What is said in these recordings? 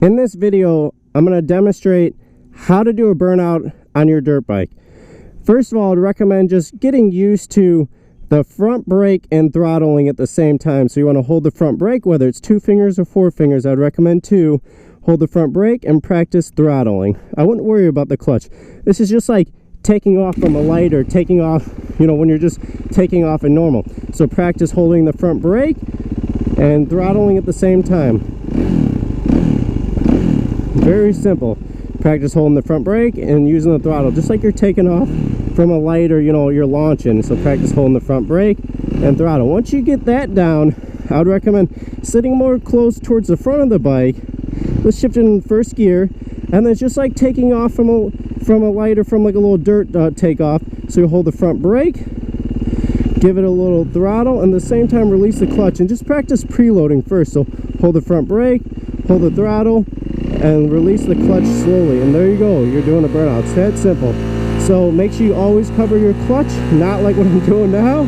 In this video, I'm going to demonstrate how to do a burnout on your dirt bike. First of all, I'd recommend just getting used to the front brake and throttling at the same time. So you want to hold the front brake, whether it's 2 fingers or 4 fingers. I'd recommend 2. Hold the front brake and practice throttling. I wouldn't worry about the clutch. This is just like taking off from a light or taking off, when you're just taking off in normal. So practice holding the front brake and throttling at the same time. Very simple. Practice holding the front brake and using the throttle, just like you're taking off from a light or you're launching. So practice holding the front brake and throttle. Once you get that down, I would recommend sitting more close towards the front of the bike. Let's shift in first gear, and then it's just like taking off from a light or from like a little dirt takeoff. So you hold the front brake, give it a little throttle, and at the same time release the clutch, and just practice preloading first. So hold the front brake, hold the throttle, and release the clutch slowly, and there you go, you're doing a burnout. It's that simple. So make sure you always cover your clutch, not like what I'm doing now,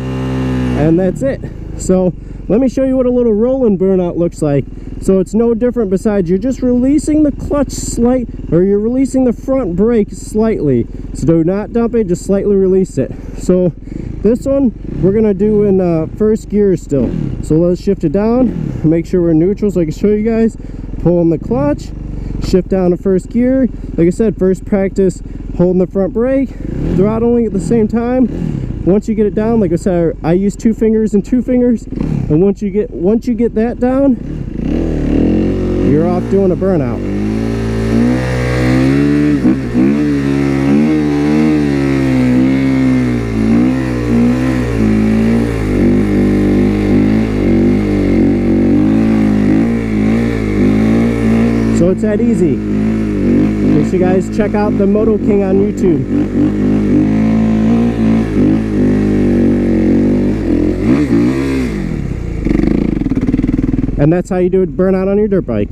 and that's it. So let me show you what a little rolling burnout looks like. So it's no different besides you're just releasing the clutch you're releasing the front brake slightly. So do not dump it, just slightly release it. So this one we're gonna do in first gear still. So let's shift it down, make sure we're neutral so I can show you guys. Pulling the clutch, shift down to first gear. Like I said, first practice holding the front brake, throttling at the same time. Once you get it down, like I said, I use 2 fingers and 2 fingers, and once you get that down, you're off doing a burnout. So it's that easy. Make sure you guys check out the Moto King on YouTube. And that's how you do a burnout on your dirt bike.